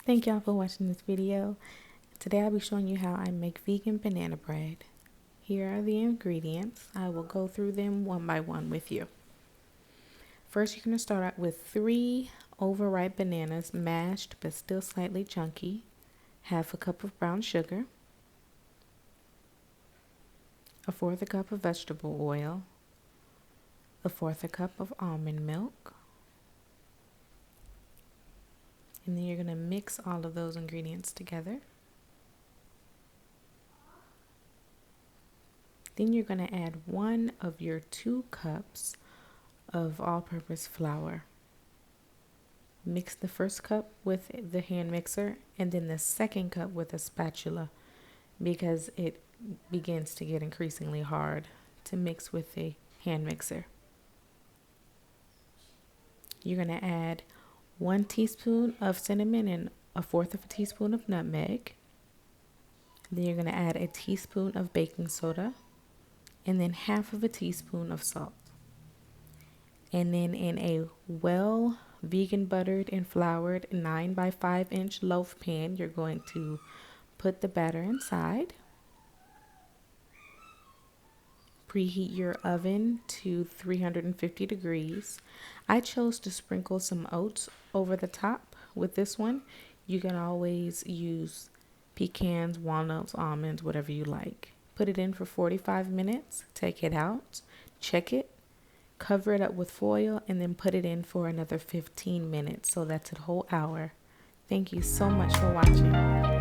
Thank y'all for watching this video. Today I'll be showing you how I make vegan banana bread. Here are the ingredients. I will go through them one by one with you. First, you're going to start out with 3 overripe bananas, mashed but still slightly chunky, half a cup of brown sugar, 1/4 cup of vegetable oil, 1/4 cup of almond milk, and then you're going to mix all of those ingredients together. Then you're going to add 1 of your 2 cups of all-purpose flour. Mix the first cup with the hand mixer and then the second cup with a spatula because it begins to get increasingly hard to mix with a hand mixer. You're going to add 1 teaspoon of cinnamon and 1/4 of a teaspoon of nutmeg. Then you're going to add a teaspoon of baking soda and then 1/2 a teaspoon of salt. And then in a vegan buttered and floured 9 by 5 inch loaf pan, you're going to put the batter inside. Preheat your oven to 350 degrees. I chose to sprinkle some oats over the top with this one. You can always use pecans, walnuts, almonds, whatever you like. Put it in for 45 minutes, take it out, check it, cover it up with foil, and then put it in for another 15 minutes. So that's a whole hour. Thank you so much for watching.